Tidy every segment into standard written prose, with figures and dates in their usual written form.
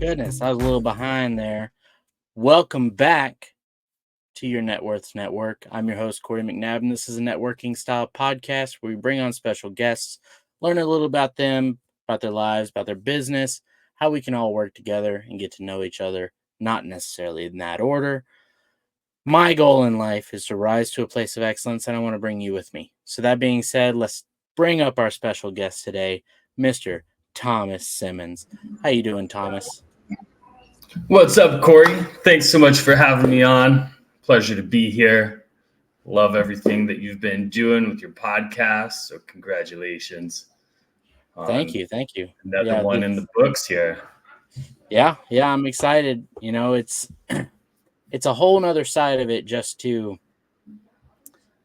goodness, I was a little behind there. Welcome back to your Networth Network. I'm your host, Corey McNabb, and this is a networking style podcast where we bring on special guests, learn a little about them, about their lives, about their business, how we can all work together and get to know each other, not necessarily in that order. My goal in life is to rise to a place of excellence, and I want to bring you with me. So that being said, let's bring up our special guest today, Mr. Thomas Simmons. How you doing, Thomas? What's up, Corey? Thanks so much for having me on. Pleasure to be here. Love everything that you've been doing with your podcast. So congratulations. Thank you. Another one in the books here. Yeah, I'm excited. It's a whole nother side of it just to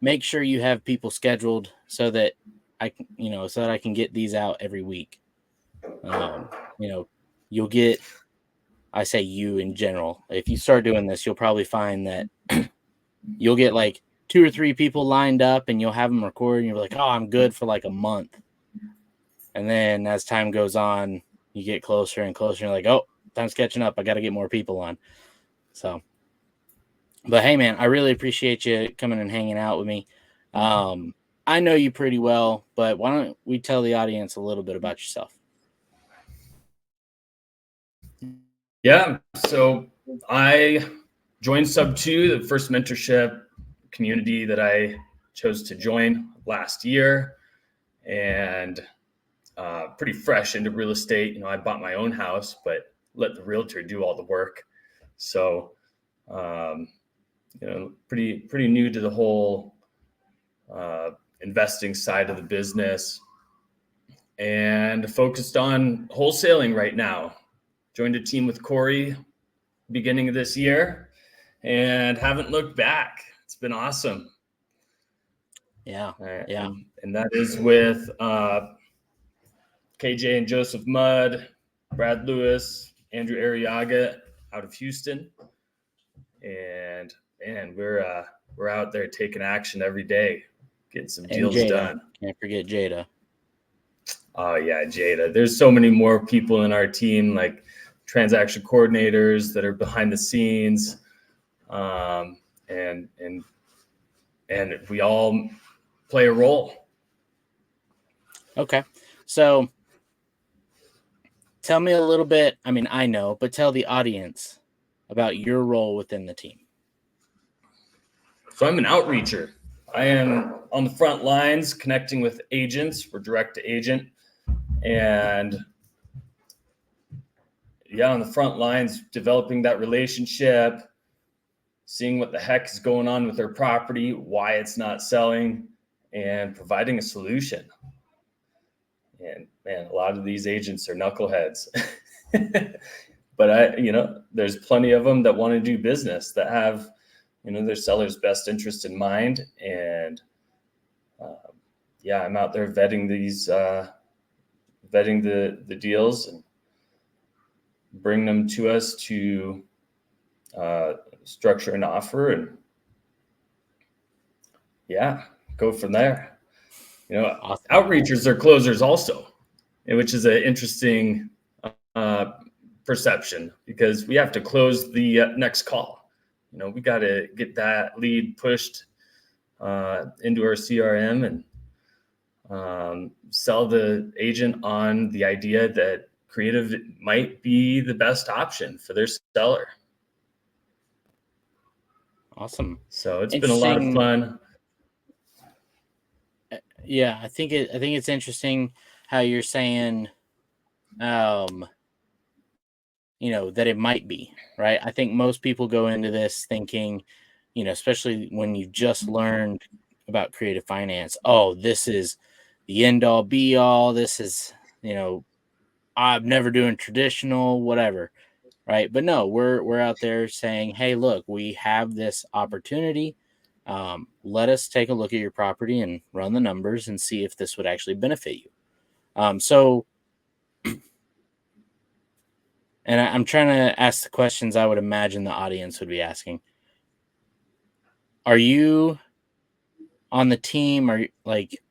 make sure you have people scheduled so that I can get these out every week. You'll get, I say you in general, if you start doing this, you'll probably find that you'll get like 2 or 3 people lined up and you'll have them record and you're like, oh, I'm good for like a month. And then as time goes on, you get closer and closer. And you're like, oh, time's catching up. I got to get more people on. So, but hey, man, I really appreciate you coming and hanging out with me. I know you pretty well, but why don't we tell the audience a little bit about yourself? Yeah, so I joined Sub2, the first mentorship community that I chose to join last year, and pretty fresh into real estate. I bought my own house, but let the realtor do all the work. So, pretty new to the whole investing side of the business, and focused on wholesaling right now. Joined a team with Corey beginning of this year and haven't looked back. It's been awesome. Yeah. And that is with KJ and Joseph Mudd, Brad Lewis, Andrew Arriaga out of Houston. And man, we're out there taking action every day, getting some deals done. Can't forget Jada. Oh yeah, Jada. There's so many more people in our team, like transaction coordinators that are behind the scenes, and we all play a role. Okay, so tell me a little bit. I mean, I know, but tell the audience about your role within the team. So I'm an outreacher. I am on the front lines connecting with agents. We're direct to agent, and on the front lines, developing that relationship, seeing what the heck is going on with their property, why it's not selling, and providing a solution. And man, a lot of these agents are knuckleheads, but there's plenty of them that want to do business, that have, their seller's best interest in mind. And I'm out there vetting the deals and bring them to us to structure an offer, and go from there. Awesome. Outreachers are closers also, which is an interesting perception, because we have to close the next call. We got to get that lead pushed into our CRM and sell the agent on the idea that creative might be the best option for their seller. Awesome. So it's been a lot of fun. Yeah, I think it's interesting how you're saying, that it might be, right? I think most people go into this thinking, especially when you just learned about creative finance, oh, this is the end all be all. This is, I'm never doing traditional, whatever. Right. But no, we're out there saying, hey, look, we have this opportunity. Let us take a look at your property and run the numbers and see if this would actually benefit you. And I'm trying to ask the questions I would imagine the audience would be asking. Are you on the team? Or like,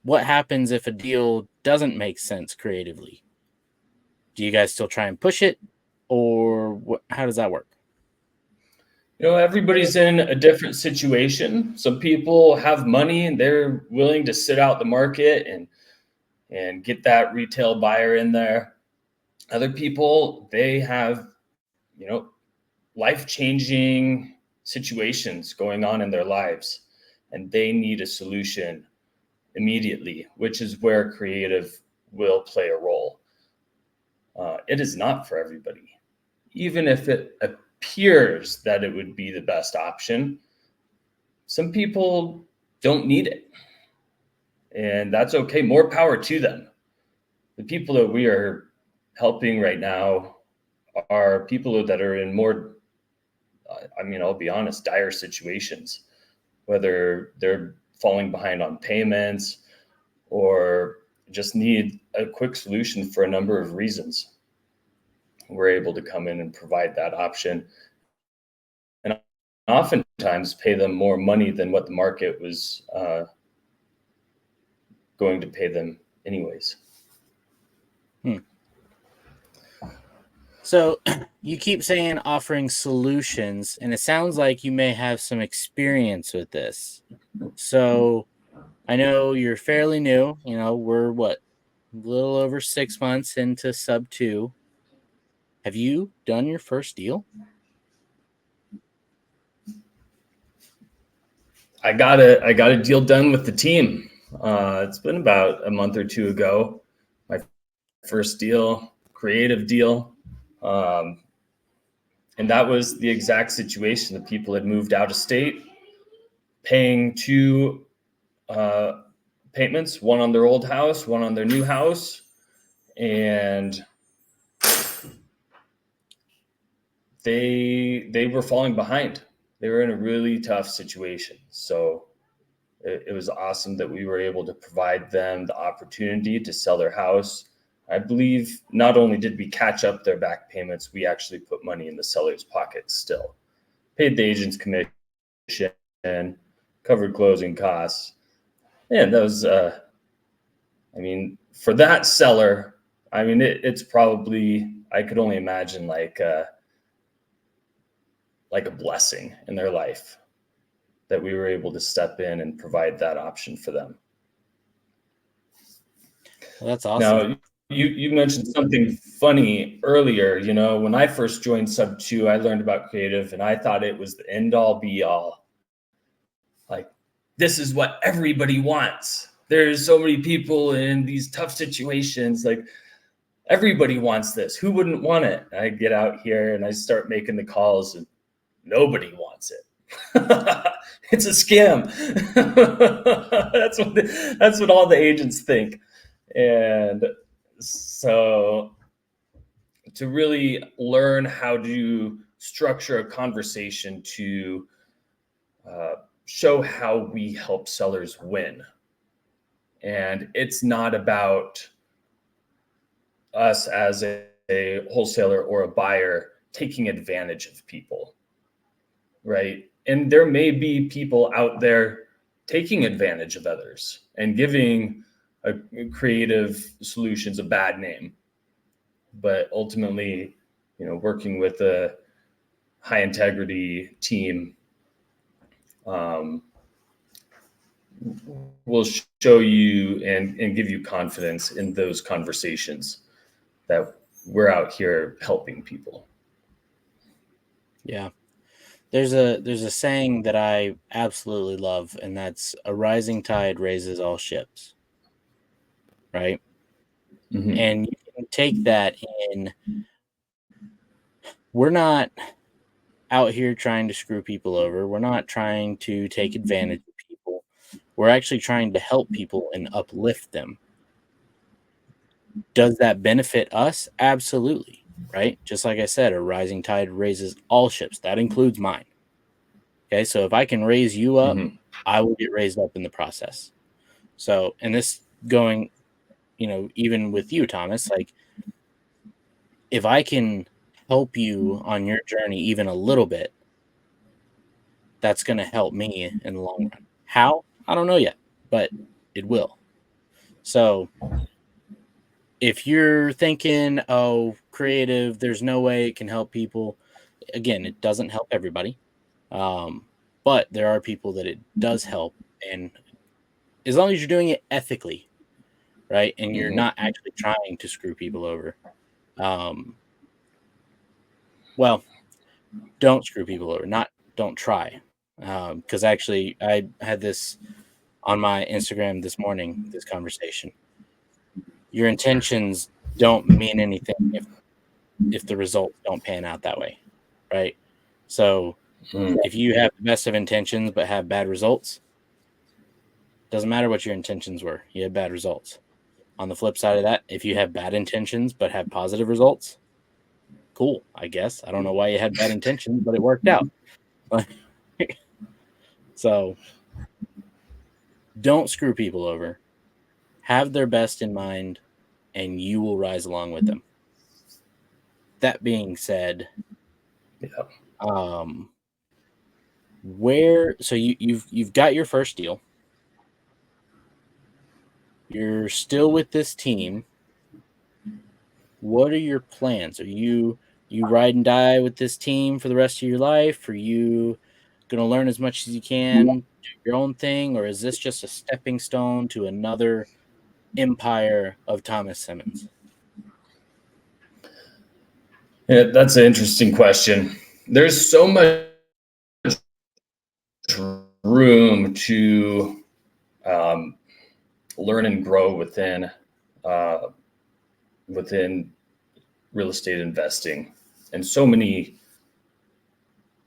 what happens if a deal doesn't make sense creatively do you guys still try and push it, or how does that work? Everybody's in a different situation. Some people have money and they're willing to sit out the market and get that retail buyer in there. Other people, they have, life-changing situations going on in their lives, and they need a solution immediately, which is where creative will play a role. It is not for everybody. Even if it appears that it would be the best option, some people don't need it. And that's okay. More power to them. The people that we are helping right now are people that are in more, I'll be honest, dire situations, whether they're falling behind on payments or just need a quick solution for a number of reasons. We're able to come in and provide that option, and oftentimes pay them more money than what the market was going to pay them anyways. So you keep saying offering solutions, and it sounds like you may have some experience with this. So I know you're fairly new. We're a little over 6 months into sub 2. Have you done your first deal? I got a deal done with the team. It's been about a month or two ago. My first deal, creative deal. And that was the exact situation. The people had moved out of state, paying 2 payments, one on their old house, one on their new house. And they were falling behind. They were in a really tough situation. So it was awesome that we were able to provide them the opportunity to sell their house. I believe not only did we catch up their back payments, we actually put money in the seller's pocket still. Paid the agent's commission, covered closing costs. And that was, for that seller, it's probably, I could only imagine like a blessing in their life that we were able to step in and provide that option for them. Well, that's awesome. Now, you mentioned something funny earlier. When I first joined Sub 2, I learned about creative and I thought it was the end all be all. Like, this is what everybody wants. There's so many people in these tough situations. Like, everybody wants this. Who wouldn't want it? I get out here and I start making the calls and nobody wants it. It's a scam. That's what all the agents think. And so to really learn how to structure a conversation to show how we help sellers win. And it's not about us as a wholesaler or a buyer taking advantage of people, right? And there may be people out there taking advantage of others and giving creative solutions a bad name. But ultimately, working with a high integrity team will show you and give you confidence in those conversations that we're out here helping people. Yeah. There's a saying that I absolutely love, and that's a rising tide raises all ships. Right? Mm-hmm. And you can take that in. We're not out here trying to screw people over. We're not trying to take advantage of people. We're actually trying to help people and uplift them. Does that benefit us? Absolutely. Right? Just like I said, a rising tide raises all ships. That includes mine. Okay, so if I can raise you up, Mm-hmm. I will get raised up in the process. So, and this going, even with you, Thomas, like if I can help you on your journey even a little bit, that's going to help me in the long run. How? I don't know yet, but it will. So if you're thinking, oh, creative, there's no way it can help people. Again, it doesn't help everybody. But there are people that it does help. And as long as you're doing it ethically, right? And you're not actually trying to screw people over. Well, don't screw people over. Don't try. Because actually, I had this on my Instagram this morning, this conversation. Your intentions don't mean anything if the results don't pan out that way, right? So if you have the best of intentions but have bad results, doesn't matter what your intentions were, you had bad results. On the flip side of that, if you have bad intentions but have positive results, cool, I guess. I don't know why you had bad intentions, but it worked out. So don't screw people over. Have their best in mind, and you will rise along with them. That being said, you've got your first deal. You're still with this team. What are your plans? Are you ride and die with this team for the rest of your life? Are you going to learn as much as you can, do your own thing, or is this just a stepping stone to another empire of Thomas Simmons? Yeah, that's an interesting question. There's so much room to learn and grow within real estate investing, and so many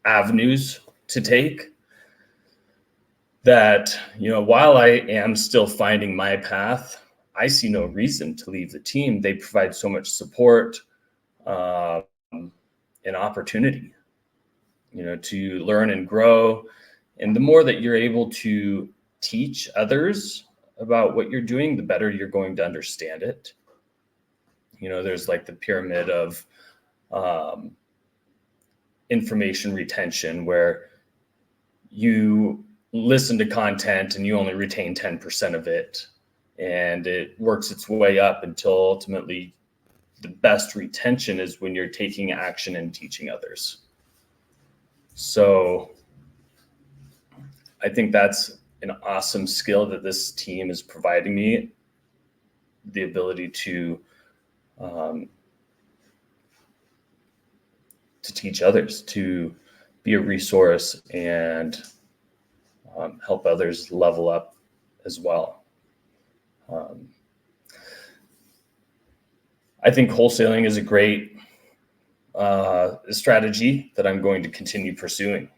avenues to take that, while I am still finding my path, I see no reason to leave the team. They provide so much support and opportunity, to learn and grow. And the more that you're able to teach others about what you're doing, the better you're going to understand it. There's like the pyramid of information retention, where you listen to content and you only retain 10% of it. And it works its way up until ultimately the best retention is when you're taking action and teaching others. So I think that's an awesome skill that this team is providing me, the ability to teach others, to be a resource and help others level up as well. I think wholesaling is a great strategy that I'm going to continue pursuing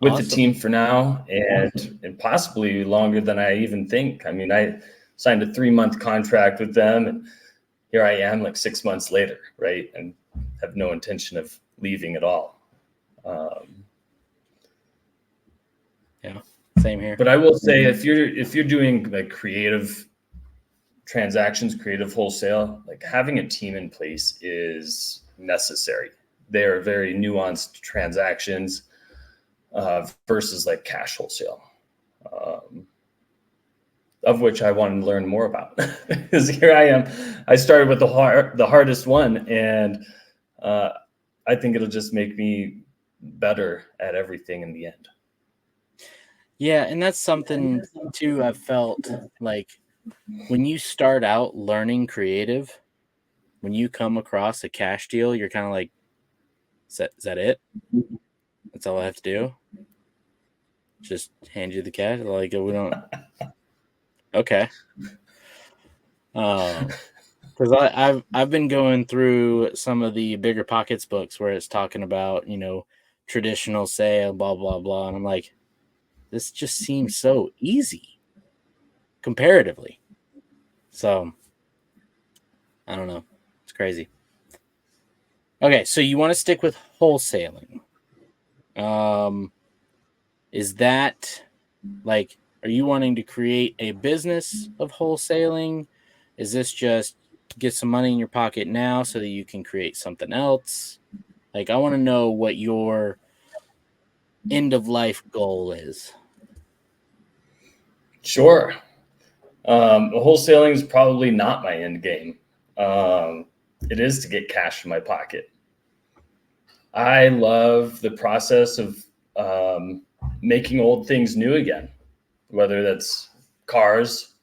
with the team for now, and possibly longer than I even think. I mean, I signed a 3-month contract with them, and here I am like 6 months later, right? And have no intention of leaving at all. Yeah, same here. But I will say, if you're doing like creative transactions, creative wholesale, like having a team in place is necessary. They are very nuanced transactions versus like cash wholesale, of which I wanted to learn more about. Because here I am, I started with the hardest one, and I think it'll just make me better at everything in the end. Yeah, and that's something too I've felt like when you start out learning creative, when you come across a cash deal, you're kind of like, is that it? That's all I have to do? Just hand you the cash? Like, we don't. Okay. Because I've been going through some of the Bigger Pockets books where it's talking about, traditional sale, blah, blah, blah. And I'm like, this just seems so easy comparatively. So, I don't know. It's crazy. Okay, so you want to stick with wholesaling. Is that like, are you wanting to create a business of wholesaling? Is this just get some money in your pocket now so that you can create something else? Like, I want to know what your end of life goal is. Sure. Wholesaling is probably not my end game. It is to get cash in my pocket. I love the process of making old things new again, whether that's cars,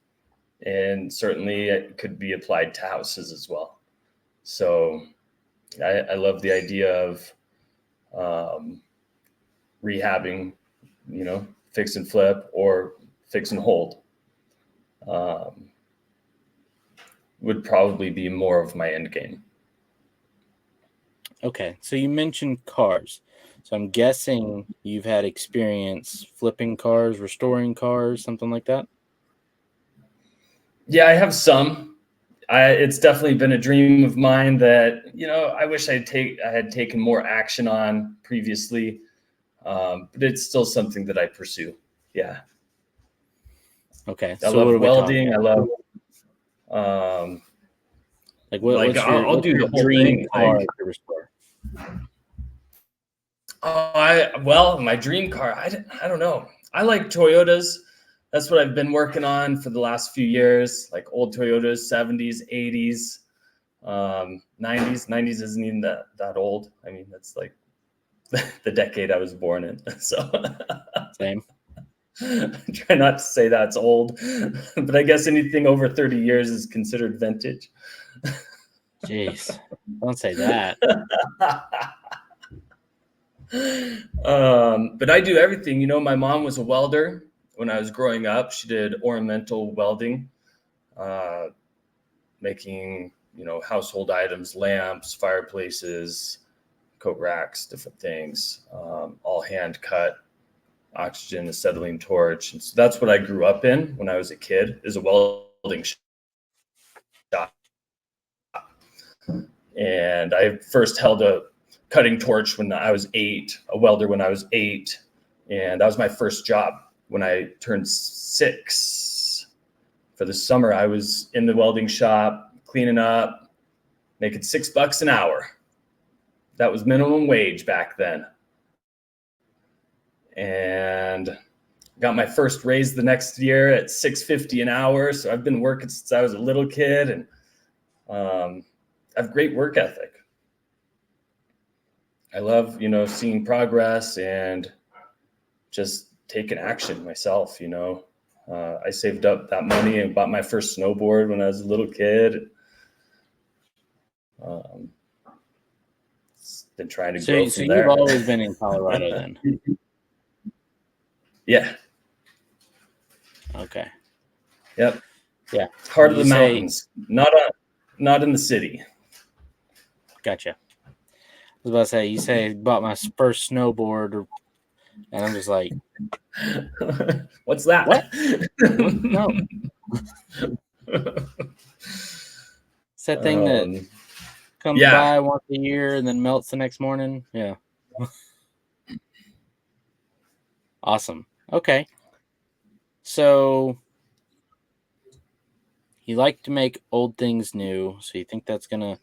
and certainly it could be applied to houses as well. So I love the idea of rehabbing, fix and flip or fix and hold. Would probably be more of my end game. Okay, so you mentioned cars. So I'm guessing you've had experience flipping cars, restoring cars, something like that? Yeah, I have some. It's definitely been a dream of mine that, I wish I had taken more action on previously, but it's still something that I pursue. Yeah. Okay, I so what love are we talking welding. I about? love, Like like I'll what's do your the whole dream thing. car Like, to restore? my dream car, I don't know. I like Toyotas. That's what I've been working on for the last few years, like old Toyotas, 70s, 80s, 90s. 90s isn't even that old. I mean, that's like the decade I was born in. So Same. try not to say that's old, but I guess anything over 30 years is considered vintage. Jeez, don't say that. But I do everything. My mom was a welder when I was growing up. She did ornamental welding, making, household items, lamps, fireplaces, coat racks, different things, all hand cut, oxygen, acetylene torch. And so that's what I grew up in when I was a kid, is a welding shop. And I first held a cutting torch when I was 8, a welder when I was 8. And that was my first job. When I turned 6 for the summer, I was in the welding shop, cleaning up, making $6 an hour. That was minimum wage back then. And got my first raise the next year at $6.50 an hour. So I've been working since I was a little kid, and I have great work ethic. I love, seeing progress and just taking action myself. I saved up that money and bought my first snowboard when I was a little kid. Been trying to grow So from you've there. always been in Colorado then? Yeah. Okay. Yep. Yeah. Heart of the mountains, not in the city. Gotcha. I was about to say, you say I bought my first snowboard, and I'm just like, What's that? What? No. It's that thing that comes by once a year and then melts the next morning. Yeah. Awesome. Okay. So you like to make old things new. So you think that's going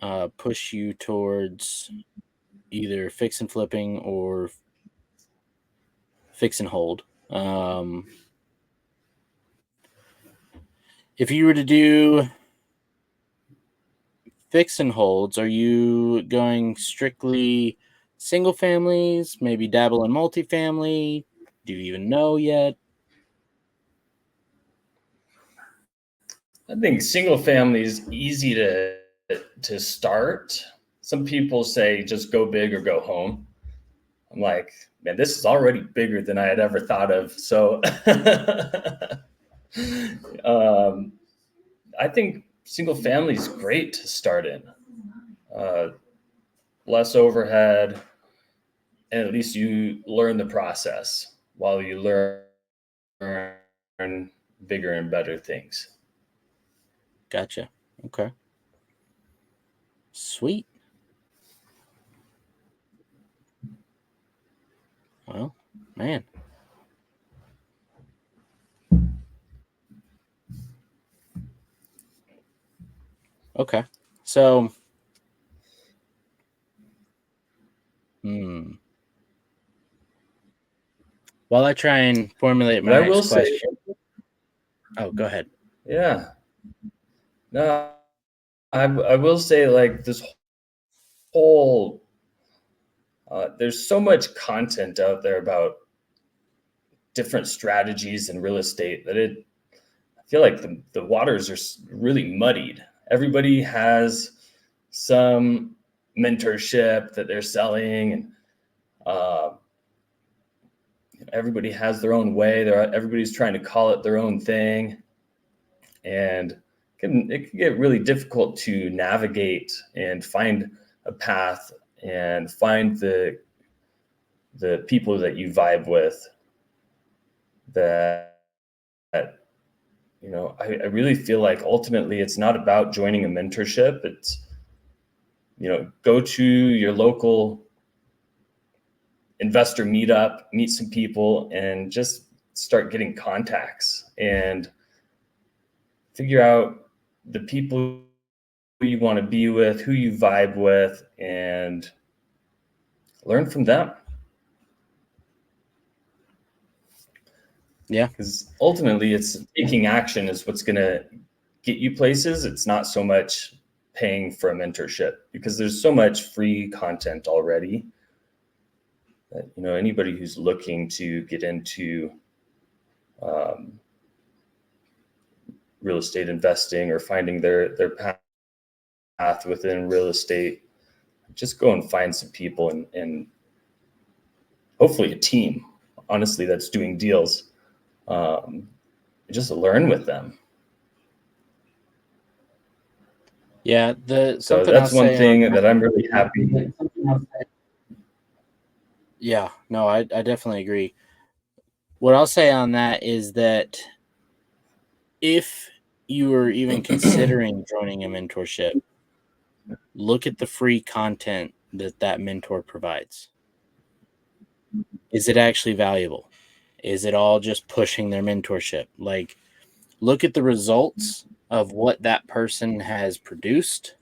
to push you towards either fix and flipping or fix and hold. If you were to do fix and holds, are you going strictly single families, maybe dabble in multifamily? Do you even know yet? I think single family is easy to start. Some people say just go big or go home. I'm like, man, this is already bigger than I had ever thought of. So I think single family is great to start in. Less overhead, and at least you learn the process while you learn bigger and better things. Gotcha. Okay. Sweet. Well, man. Okay. So, while I try and formulate my But I will next say, question. Oh, go ahead. Yeah. No, I will say, like, this whole there's so much content out there about different strategies in real estate that I feel like the waters are really muddied. Everybody has some mentorship that they're selling, and uh, everybody has their own way. Everybody's trying to call it their own thing, and it can get really difficult to navigate and find a path and find the people that you vibe with. That I really feel like ultimately it's not about joining a mentorship. It's, go to your local investor meetup, meet some people, and just start getting contacts and figure out the people who you want to be with, who you vibe with, and learn from them. Yeah. Because ultimately it's taking action is what's going to get you places. It's not so much paying for a mentorship, because there's so much free content already that, anybody who's looking to get into real estate investing or finding their path within real estate, just go and find some people and hopefully a team, honestly, that's doing deals. Just learn with them. Yeah. So that's one thing that I'm really happy. Yeah, no, I definitely agree. What I'll say on that is that if you are even considering joining a mentorship, look at the free content that mentor provides. Is it actually valuable? Is it all just pushing their mentorship? Like, look at the results of what that person has produced,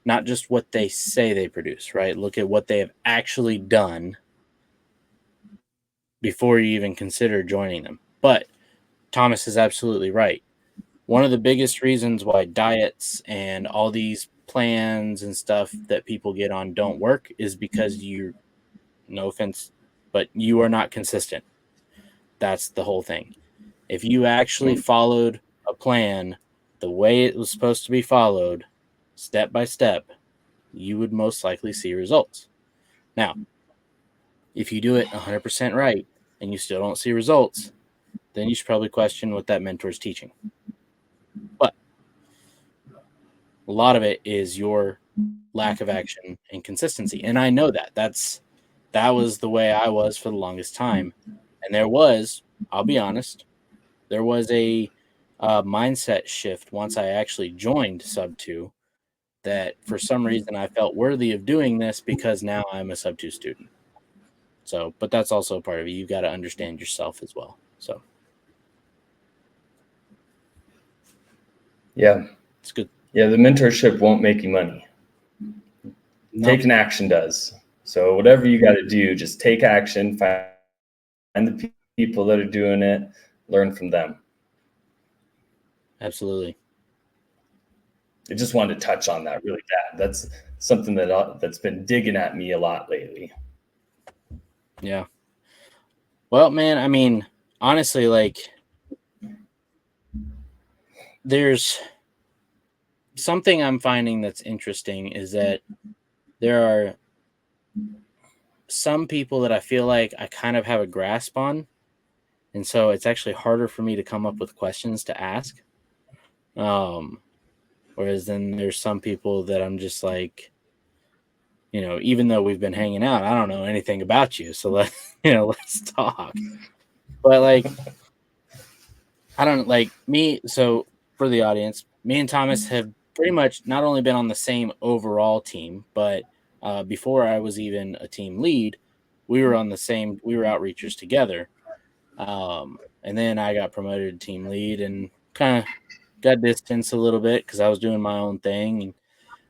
not just what they say they produce, right? Look at what they have actually done before you even consider joining them. But Thomas is absolutely right. One of the biggest reasons why diets and all these plans and stuff that people get on don't work is because no offense, but you are not consistent. That's the whole thing. If you actually followed a plan the way it was supposed to be followed, step by step, you would most likely see results. Now, if you do it 100% right and you still don't see results, then you should probably question what that mentor is teaching. But a lot of it is your lack of action and consistency. And I know that was the way I was for the longest time. And I'll be honest, there was a mindset shift once I actually joined Sub 2, that for some reason I felt worthy of doing this because now I'm a Sub 2 student. So, but that's also part of it. You've got to understand yourself as well. So, Yeah. it's good. Yeah. The mentorship won't make you money. No, Taking action does. So whatever you got to do, just take action, find the people that are doing it, learn from them. absolutely. I just wanted to touch on that really bad. That's something that's been digging at me a lot lately. Yeah. Well, man, I mean, honestly, like, there's something I'm finding that's interesting is that there are some people that I feel like I kind of have a grasp on. And so it's actually harder for me to come up with questions to ask. Whereas then there's some people that I'm just like, even though we've been hanging out, I don't know anything about you. So let's talk. But like, I don't like me. So for the audience, me and Thomas have pretty much not only been on the same overall team, but before I was even a team lead, we were outreachers together. And then I got promoted to team lead and kind of got distanced a little bit because I was doing my own thing.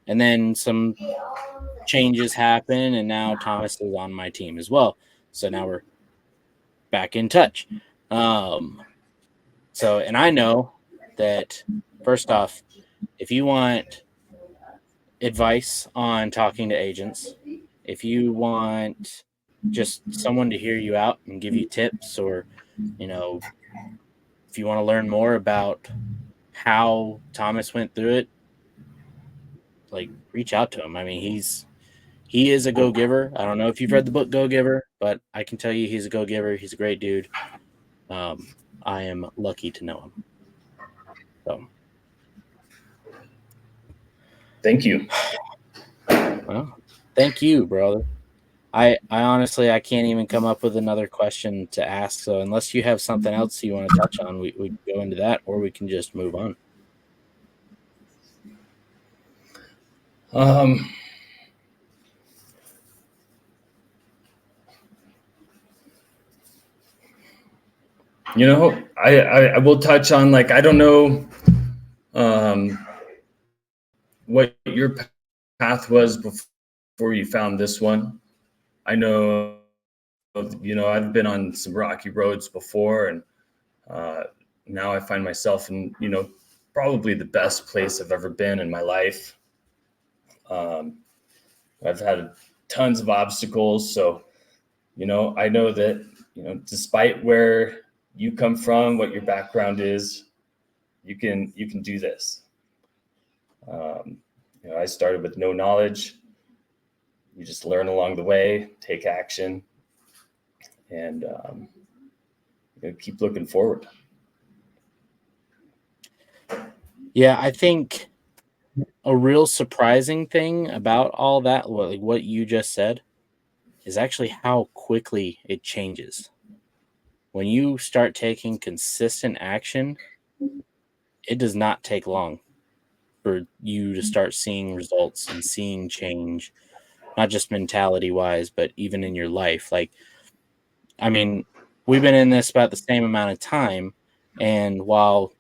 And then some changes happen, and now Thomas is on my team as well. So now we're back in touch. So, and I know that first off, if you want advice on talking to agents, if you want just someone to hear you out and give you tips, or, if you want to learn more about how Thomas went through it, like reach out to him. I mean, he is a go-giver. I don't know if you've read the book Go-Giver, but I can tell you he's a go-giver. He's a great dude. I am lucky to know him. So, thank you. well, thank you, brother. I honestly, I can't even come up with another question to ask. So unless you have something else you want to touch on, we can go into that, or we can just move on. I will touch on, like, I don't know what your path was before you found this one. I know, I've been on some rocky roads before, and now I find myself in, probably the best place I've ever been in my life. I've had tons of obstacles. So, I know that, despite where you come from, what your background is, you can do this. I started with no knowledge. You just learn along the way, take action, and keep looking forward. Yeah, I think a real surprising thing about all that, like what you just said, is actually how quickly it changes. When you start taking consistent action, it does not take long for you to start seeing results and seeing change, not just mentality wise, but even in your life. Like, I mean, we've been in this about the same amount of time. And while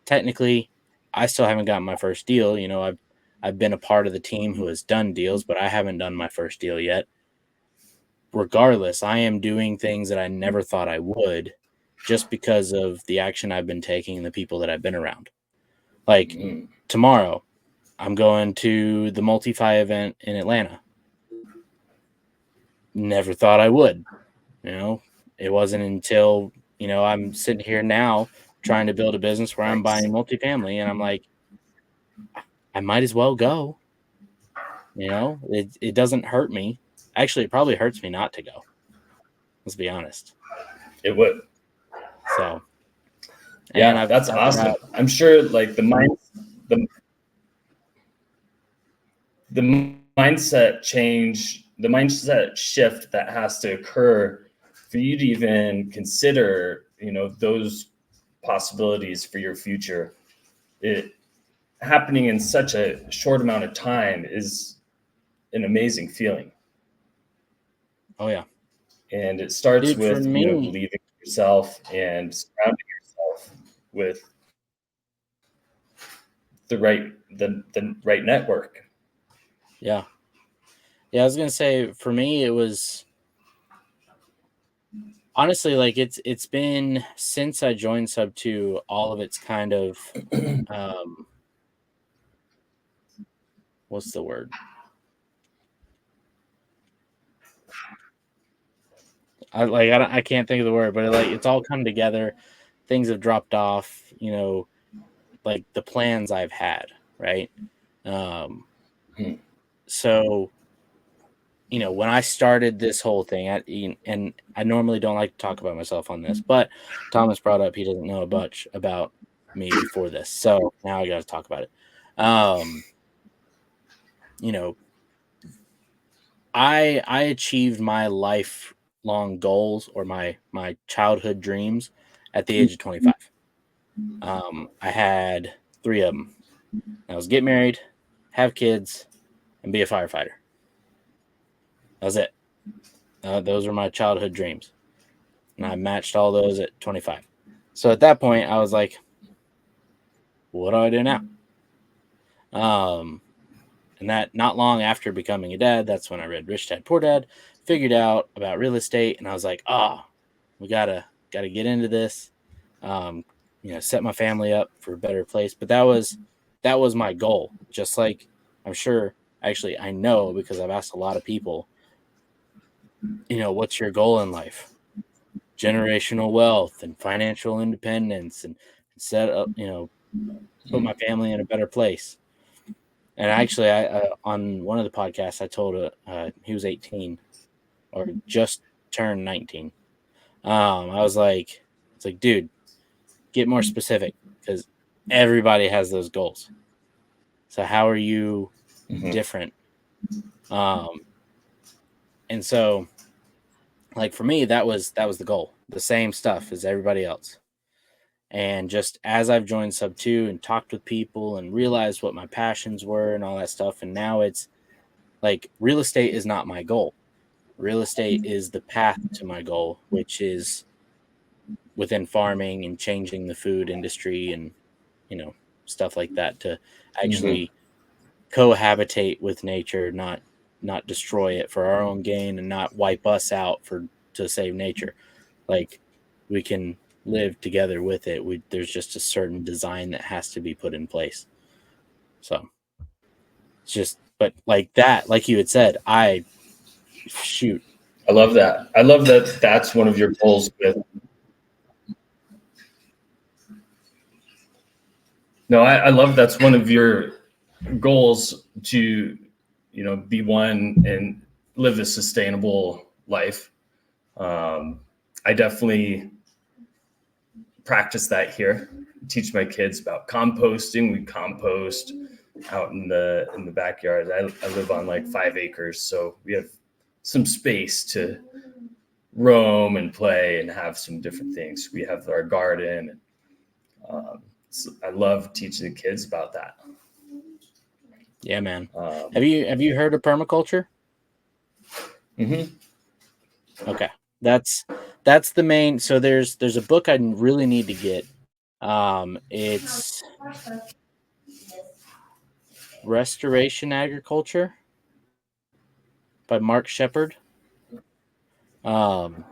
technically I still haven't gotten my first deal, I've been a part of the team who has done deals, but I haven't done my first deal yet. Regardless, I am doing things that I never thought I would, just because of the action I've been taking and the people that I've been around. Like tomorrow, I'm going to the Multi-Fi event in Atlanta. Never thought I would. It wasn't until, I'm sitting here now trying to build a business where I'm buying multifamily, and I'm like, I might as well go. It doesn't hurt me. Actually, it probably hurts me not to go. Let's be honest. It would. So, yeah, that's awesome. I'm sure, like, the mindset change, the mindset shift that has to occur for you to even consider, those possibilities for your future, it happening in such a short amount of time is an amazing feeling. Oh yeah. And it starts with, believing in yourself and surrounding yourself with the right network. Yeah. Yeah, I was gonna say, for me, it was honestly, like, it's been since I joined Sub 2, all of it's kind of what's the word? I can't think of the word, but it's all come together. Things have dropped off, like the plans I've had, right? So, when I started this whole thing, and I normally don't like to talk about myself on this, but Thomas brought up he doesn't know much about me before this, so now I got to talk about it. I achieved my lifelong goals, or my childhood dreams, at the age of 25. I had 3 of them. I was get married, have kids, and be a firefighter. That was it. Those were my childhood dreams, and I matched all those at 25. So at that point, I was like, "What do I do now?" And that not long after becoming a dad, that's when I read Rich Dad Poor Dad, figured out about real estate, and I was like, "Oh, we gotta get into this." set my family up for a better place. But that was my goal. Just like I'm sure, actually, I know because I've asked a lot of people, what's your goal in life? Generational wealth and financial independence and set up, put my family in a better place. And actually, I on one of the podcasts, I told he was 18 or just turned 19. I was like, it's like, dude, get more specific because everybody has those goals. So how are you different? And so, like for me, that was the goal. The same stuff as everybody else. And just as I've joined Sub 2 and talked with people and realized what my passions were and all that stuff, and now it's like real estate is not my goal. Real estate is the path to my goal, which is within farming and changing the food industry and, stuff like that to actually cohabitate with nature, not destroy it for our own gain and not wipe us out to save nature. Like we can live together with it. There's just a certain design that has to be put in place. So it's just, but like that, like you had said, I love that. I love that. That's one of your goals with. No, I love that's one of your goals to, be one and live a sustainable life. I definitely practice that here. Teach my kids about composting. We compost out in the backyard. I live on like 5 acres, so we have some space to roam and play and have some different things. We have our garden. So I love teaching the kids about that. Yeah, man. Have you heard of permaculture? Okay, that's the main. So there's a book I really need to get. It's Restoration Agriculture by Mark Shepard. And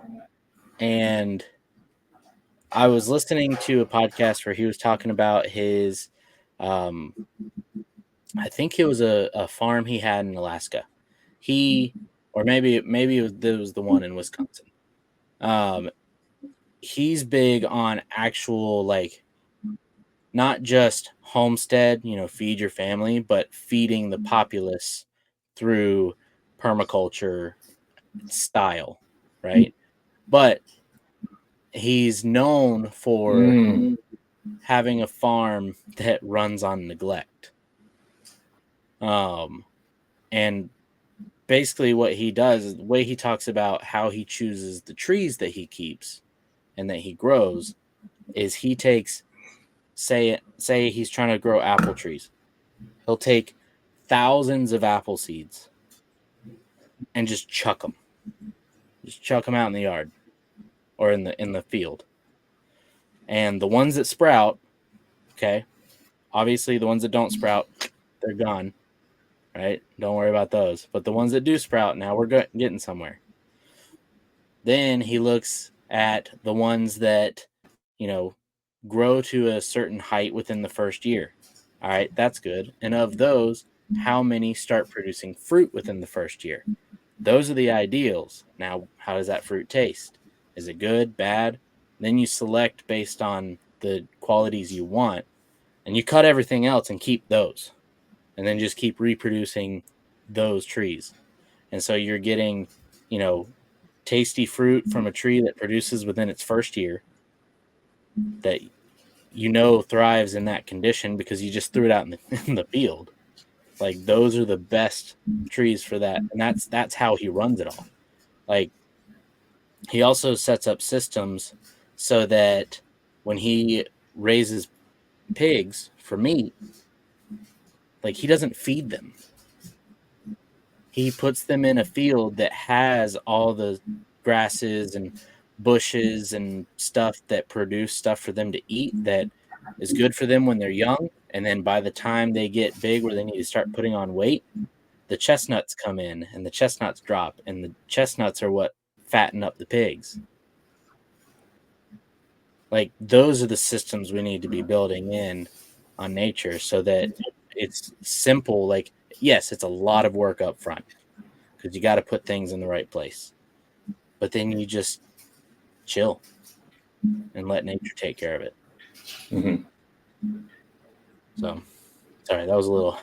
I was listening to a podcast where he was talking about his, I think it was a farm he had in Alaska. Or maybe it was the one in Wisconsin. He's big on actual, like, not just homestead, feed your family, but feeding the populace through permaculture style, right? But he's known for having a farm that runs on neglect. And basically what he does is the way he talks about how he chooses the trees that he keeps and that he grows is he takes, say he's trying to grow apple trees. He'll take thousands of apple seeds and just chuck them out in the yard or in the field. And the ones that sprout, okay, obviously the ones that don't sprout, they're gone, right? Don't worry about those. But the ones that do sprout, now we're getting somewhere. Then he looks at the ones that, grow to a certain height within the first year. All right, that's good. And of those, how many start producing fruit within the first year? Those are the ideals. Now, how does that fruit taste? Is it good, bad? Then you select based on the qualities you want, and you cut everything else and keep those, and then just keep reproducing those trees. And so you're getting, tasty fruit from a tree that produces within its first year that thrives in that condition because you just threw it out in the field. Like those are the best trees for that, and that's how he runs it all. Like he also sets up systems so that when he raises pigs for meat, like he doesn't feed them. He puts them in a field that has all the grasses and bushes and stuff that produce stuff for them to eat that is good for them when they're young. And then by the time they get big where they need to start putting on weight, the chestnuts come in and the chestnuts drop, and the chestnuts are what fatten up the pigs. Like, those are the systems we need to be building in on nature so that it's simple. Like, yes, it's a lot of work up front because you got to put things in the right place. But then you just chill and let nature take care of it. Mhm. So, sorry, that was a little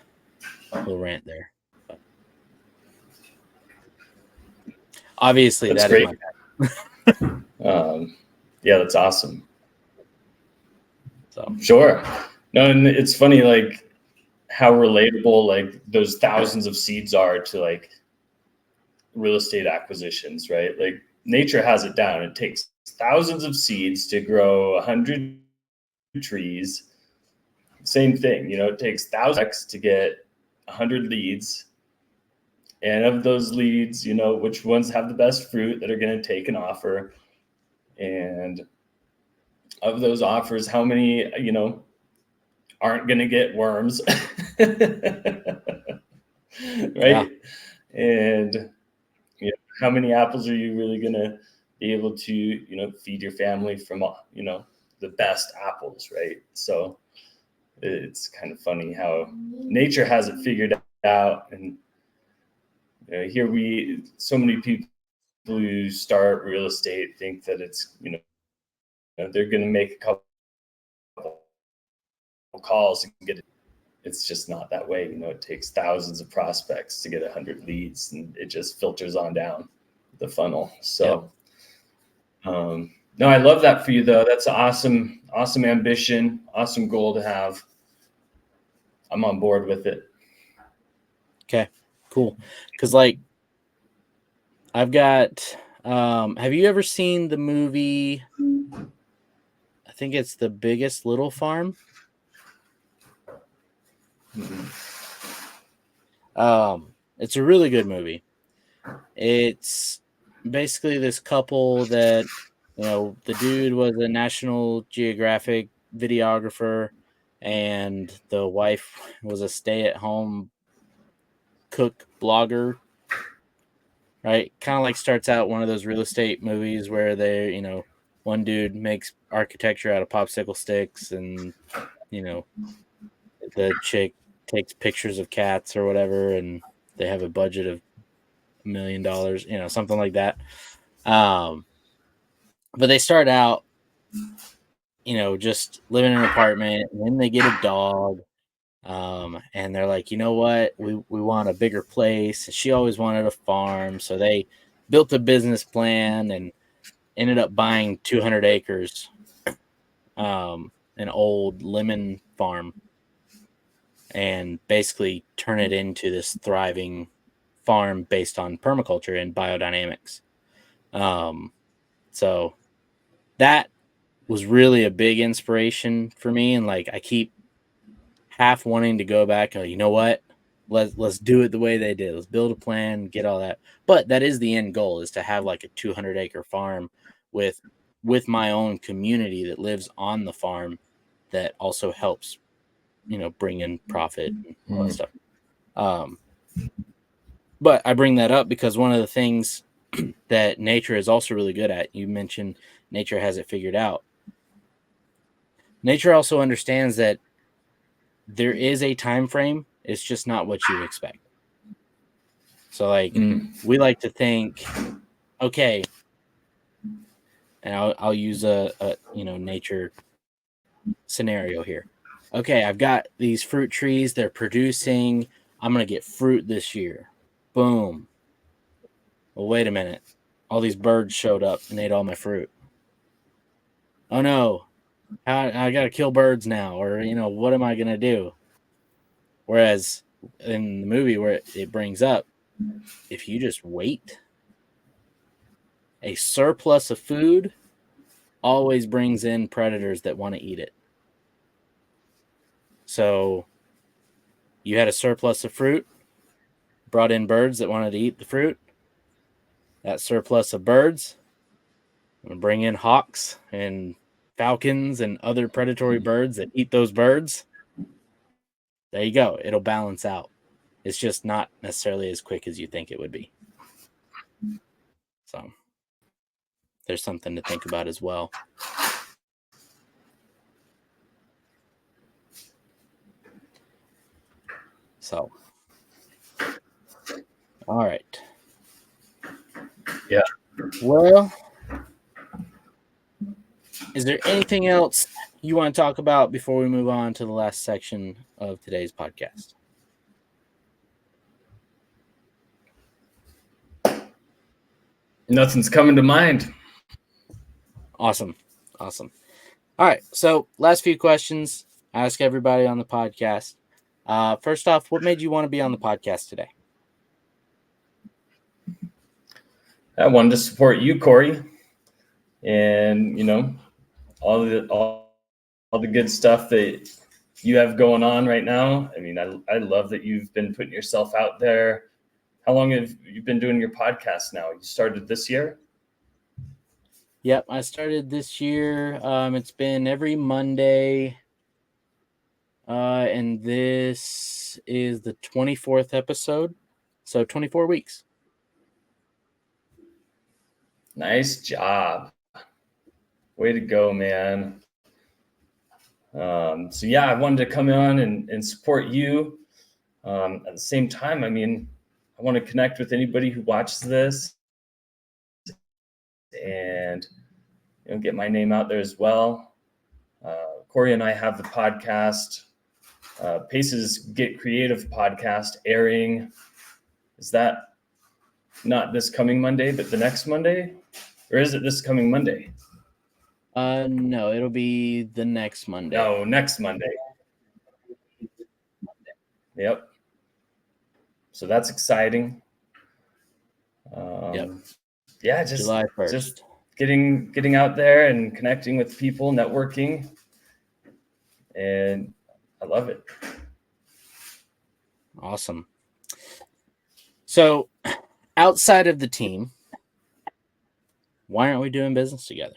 rant there. But obviously, That's that is my great. bad. Yeah, that's awesome. So, Sure. No, and it's funny, like how relatable like those thousands of seeds are to like real estate acquisitions, right? Like nature has it down. It takes thousands of seeds to grow 100 trees. Same thing, it takes thousands to get 100 leads. And of those leads, which ones have the best fruit that are going to take an offer. And of those offers, how many, aren't going to get worms, yeah, right? And how many apples are you really going to be able to, feed your family from, the best apples, right? So it's kind of funny how nature has it figured out. And here so many people who start real estate think that it's, they're going to make a couple calls and get it. It's just not that way. It takes thousands of prospects to get 100 leads, and it just filters on down the funnel. yep. So, no, I love that for you though. That's awesome, awesome ambition, awesome goal to have. I'm on board with it. Okay, cool. Because, like, I've got, have you ever seen the movie? I think it's The Biggest Little Farm. It's a really good movie. It's basically this couple that, the dude was a National Geographic videographer, and the wife was a stay-at-home cook blogger, right? Kind of like starts out one of those real estate movies where one dude makes architecture out of popsicle sticks, and, the chick takes pictures of cats or whatever, and they have a budget of $1 million, something like that. But they start out, just living in an apartment, and then they get a dog. And they're like, you know what? We want a bigger place. She always wanted a farm. So they built a business plan and ended up buying 200 acres, an old lemon farm, and basically turn it into this thriving farm based on permaculture and biodynamics. So that was really a big inspiration for me. And like, I keep half wanting to go back and, you know what? Let's do it the way they did. Let's build a plan, get all that. But that is the end goal, is to have like a 200-acre farm with my own community that lives on the farm, that also helps, bring in profit and all that stuff. But I bring that up because one of the things that nature is also really good at, you mentioned nature has it figured out. Nature also understands that there is a time frame. It's just not what you expect. So, like, we like to think, okay, and I'll use a nature scenario here. Okay, I've got these fruit trees. They're producing. I'm gonna get fruit this year. Boom. Well, wait a minute. All these birds showed up and ate all my fruit. Oh no, I gotta kill birds now, or what am I gonna do? Whereas in the movie where it brings up, if you just wait, a surplus of food always brings in predators that want to eat it. So you had a surplus of fruit, brought in birds that wanted to eat the fruit. That surplus of birds, I'm gonna bring in hawks and falcons and other predatory birds that eat those birds. There you go. It'll balance out. It's just not necessarily as quick as you think it would be. So there's something to think about as well. So, all right. Yeah. Well, is there anything else you want to talk about before we move on to the last section of today's podcast? Nothing's coming to mind. Awesome. All right. So, last few questions. I ask everybody on the podcast. First off, what made you want to be on the podcast today? I wanted to support you, Corey, and all the good stuff that you have going on right now. I mean, I love that you've been putting yourself out there. How long have you been doing your podcast now? You started this year? Yep, I started this year. It's been every Monday. And this is the 24th episode. So 24 weeks. Nice job. Way to go, man. So yeah, I wanted to come on and support you. At the same time, I mean, I want to connect with anybody who watches this and get my name out there as well. Corey and I have the podcast, Pace's Get Creative podcast, airing. Is that not this coming Monday, but the next Monday? Or is it this coming Monday? No, it'll be the next Monday. No, next Monday. Yep. So that's exciting. Yep. Yeah, just July 1st. Just getting out there and connecting with people, networking, and I love it. Awesome. So, outside of the team, why aren't we doing business together?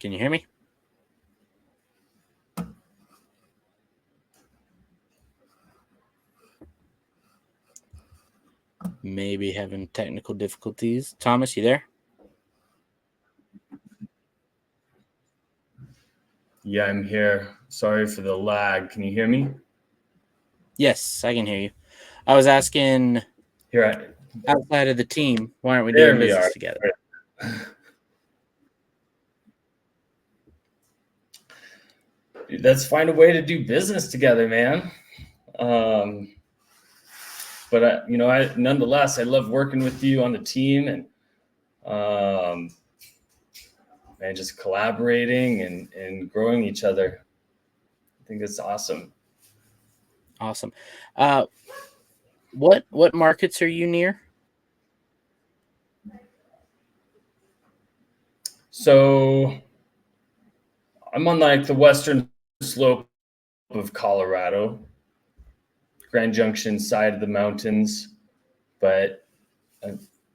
Can you hear me? Maybe having technical difficulties. Thomas, you there? Yeah, I'm here. Sorry for the lag. Can you hear me? Yes, I can hear you. I was asking, outside of the team, why aren't we doing business together? Let's find a way to do business together, man. But nonetheless, I love working with you on the team and just collaborating and growing each other. I think it's awesome. Awesome. What markets are you near? So I'm on the western slope of Colorado, Grand Junction side of the mountains, but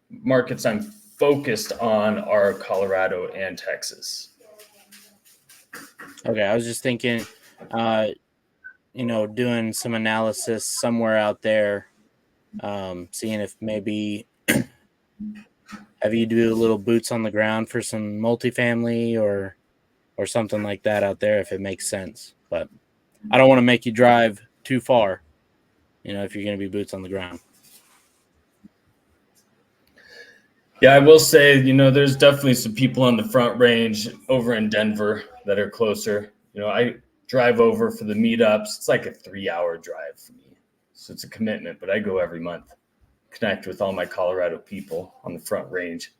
markets I'm focused on are Colorado and Texas. Okay, I was just thinking, doing some analysis somewhere out there, seeing if maybe have you do a little boots on the ground for some multifamily or something like that out there, if it makes sense. But I don't want to make you drive too far, if you're going to be boots on the ground. Yeah, I will say, there's definitely some people on the Front Range over in Denver that are closer. I drive over for the meetups. It's like a 3-hour drive for me. So it's a commitment, but I go every month, connect with all my Colorado people on the Front Range.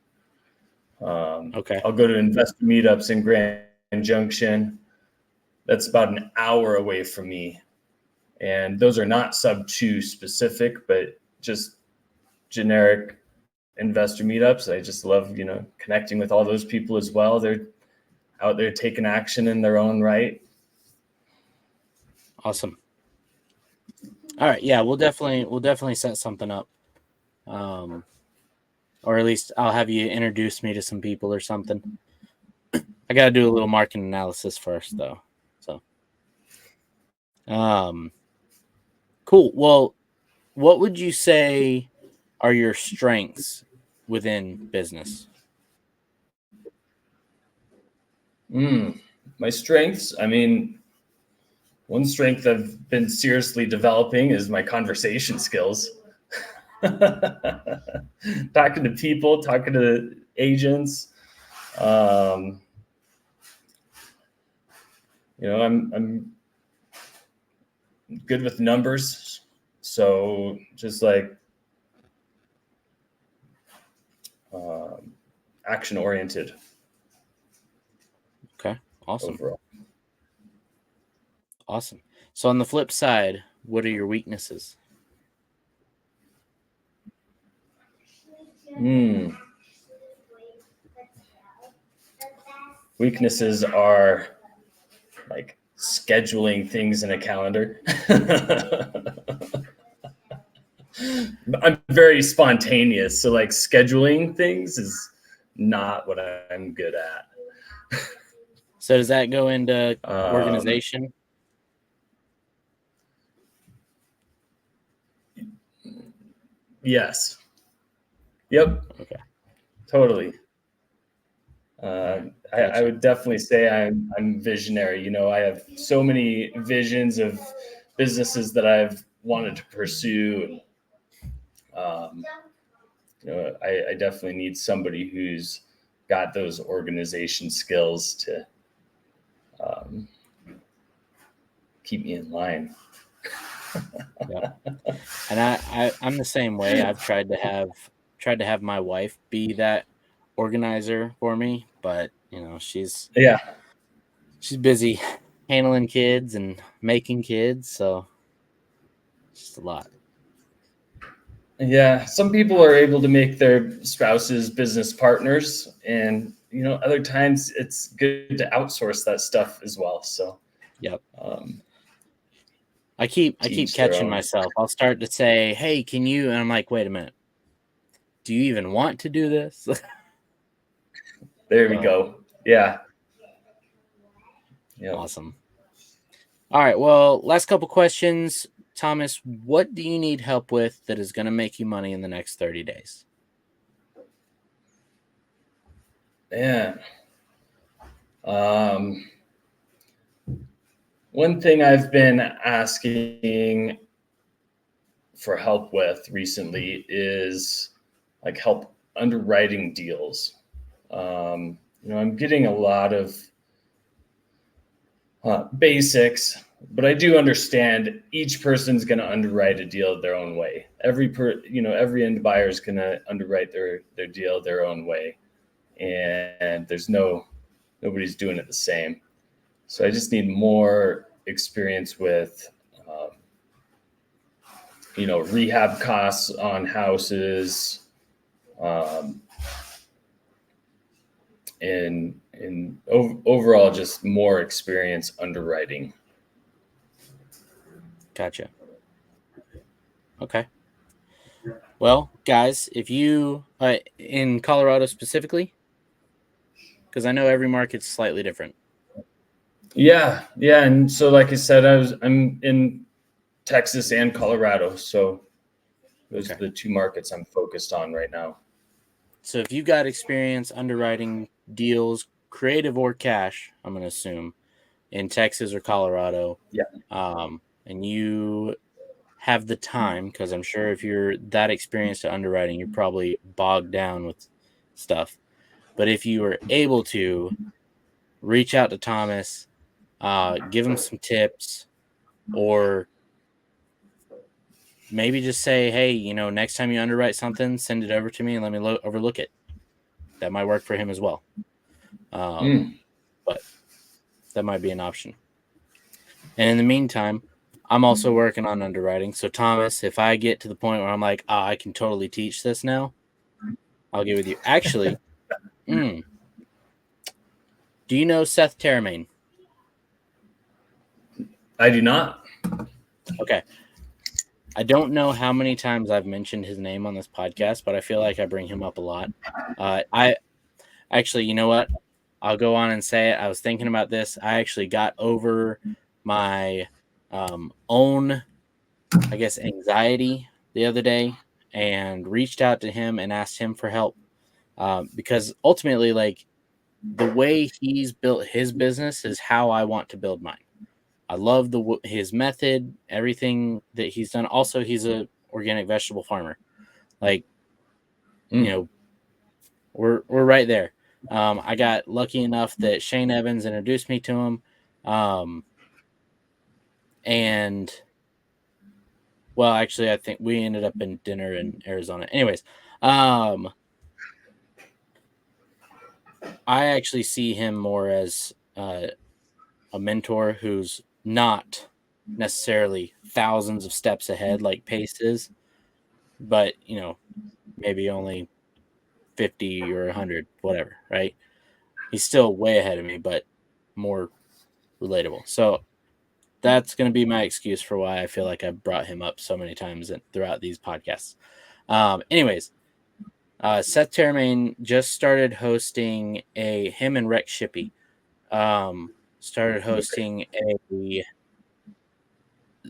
Okay. I'll go to investor meetups in Grand Junction. That's about an hour away from me. And those are not sub-2 specific, but just generic investor meetups. I just love, connecting with all those people as well. They're out there taking action in their own right. Awesome. All right. Yeah, we'll definitely set something up. Or at least I'll have you introduce me to some people or something. I got to do a little market analysis first though. So, cool. Well, what would you say are your strengths within business? My strengths, I mean, one strength I've been seriously developing is my conversation skills. Talking to people, talking to agents. Um, I'm good with numbers, so just like action oriented. Okay, awesome. Overall. Awesome. So on the flip side, what are your weaknesses? Weaknesses are like scheduling things in a calendar. I'm very spontaneous, so like scheduling things is not what I'm good at. So does that go into organization? Yes. Yep. Okay. Totally. Right. I would definitely say I'm visionary. I have so many visions of businesses that I've wanted to pursue. Um, I definitely need somebody who's got those organization skills to keep me in line. Yep. And I'm the same way. I've tried to have my wife be that organizer for me, but she's busy handling kids and making kids, so it's just a lot. Yeah, some people are able to make their spouses business partners, and other times it's good to outsource that stuff as well. So, Yep. um, I keep teach their catching own. myself. I'll start to say, "Hey, can you?" And I'm like, "Wait a minute. Do you even want to do this?" There we go. Yeah. Yep. Awesome. All right. Well, last couple questions. Thomas, what do you need help with that is going to make you money in the next 30 days? Yeah. One thing I've been asking for help with recently is like help underwriting deals. I'm getting a lot of basics, but I do understand each person's going to underwrite a deal their own way. Every end buyer is going to underwrite their deal their own way, and nobody's doing it the same. So I just need more experience with, rehab costs on houses, and overall just more experience underwriting. Gotcha. Okay. Well, guys, if you in Colorado specifically, because I know every market's slightly different. Yeah, and so like I said, I'm in Texas and Colorado, so those are the two markets I'm focused on right now. So if you got experience underwriting deals, creative or cash, I'm going to assume, in Texas or Colorado, Yeah. And you have the time, because I'm sure if you're that experienced at underwriting, you're probably bogged down with stuff. But if you are able to reach out to Thomas, give him some tips, or maybe just say, hey, next time you underwrite something, send it over to me and let me overlook it. That might work for him as well. But that might be an option. And in the meantime, I'm also working on underwriting. So Thomas, if I get to the point where I'm like, I can totally teach this now, I'll get with you. Actually, do you know Seth Teramain? I do not. Okay. I don't know how many times I've mentioned his name on this podcast, but I feel like I bring him up a lot. I actually, you know what? I'll go on and say it. I was thinking about this. I actually got over my own, I guess, anxiety the other day and reached out to him and asked him for help, because ultimately, like, the way he's built his business is how I want to build mine. I love his method, everything that he's done. Also, he's a organic vegetable farmer. Like, you know, we're right there. I got lucky enough that Shane Evans introduced me to him, and well, actually, I think we ended up in dinner in Arizona. Anyways, I actually see him more as a mentor who's not necessarily thousands of steps ahead like Pace is, but maybe only 50 or 100, whatever, right? He's still way ahead of me, but more relatable. So that's going to be my excuse for why I feel like I brought him up so many times throughout these podcasts. Anyways, Seth Termaine just started hosting him and Rex Shippey started hosting a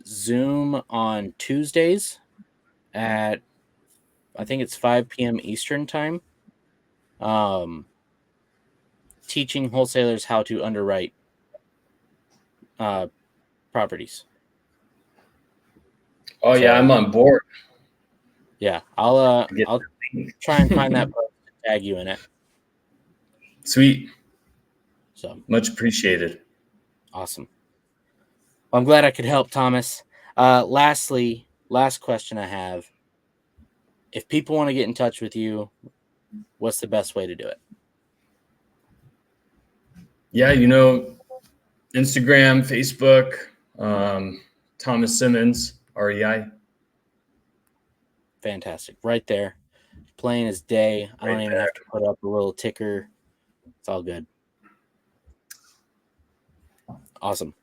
Zoom on Tuesdays at, I think it's 5 p.m. Eastern time, teaching wholesalers how to underwrite properties. Oh yeah, I'm on board. Yeah, I'll try and find that post and tag you in it. Sweet. So much appreciated. Awesome. Well, I'm glad I could help, Thomas. Lastly, last question I have. If people want to get in touch with you, what's the best way to do it? Yeah, Instagram, Facebook, Thomas Simmons, REI. Fantastic. Right there. Plain as day. I don't even have to put up a little ticker. It's all good. Awesome.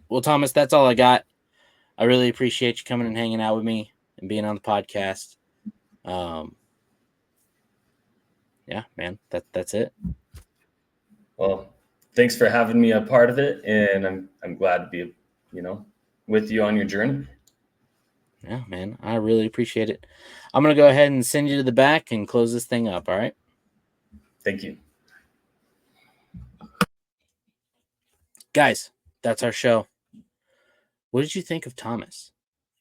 Well, Thomas, that's all I got. I really appreciate you coming and hanging out with me and being on the podcast. Yeah, man, that's it. Well, thanks for having me a part of it, and I'm glad to be, with you on your journey. Yeah, man, I really appreciate it. I'm gonna go ahead and send you to the back and close this thing up. All right. Thank you. Guys, that's our show. What did you think of Thomas?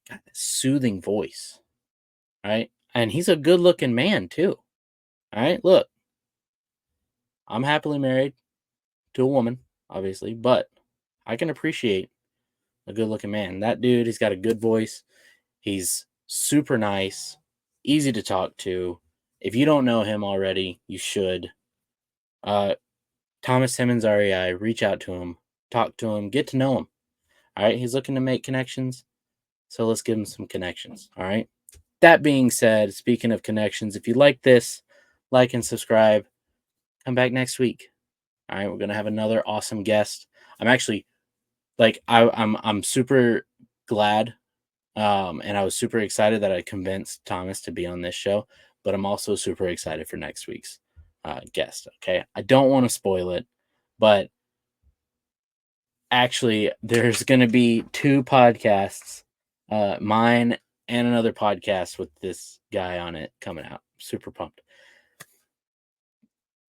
Got this soothing voice, right? And he's a good-looking man too. All right, look, I'm happily married to a woman, obviously, but I can appreciate a good-looking man. That dude, he's got a good voice. He's super nice, easy to talk to. If you don't know him already, you should. Thomas Simmons, REI, reach out to him, talk to him, get to know him. All right, he's looking to make connections, so let's give him some connections. All right. That being said, speaking of connections, if you like this, like and subscribe. Come back next week. All right, we're gonna have another awesome guest. I'm actually I'm super glad, and I was super excited that I convinced Thomas to be on this show. But I'm also super excited for next week's guest. Okay, I don't want to spoil it, but actually, there's gonna be 2 podcasts, mine and another podcast with this guy on it coming out. Super pumped.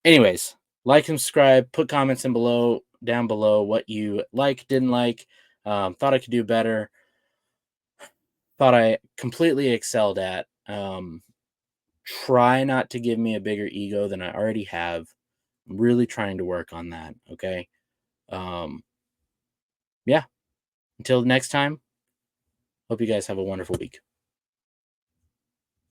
Anyways, like and subscribe, put comments down below what you like, didn't like, thought I could do better, thought I completely excelled at. Try not to give me a bigger ego than I already have. I'm really trying to work on that. Okay. Yeah. Until next time, hope you guys have a wonderful week.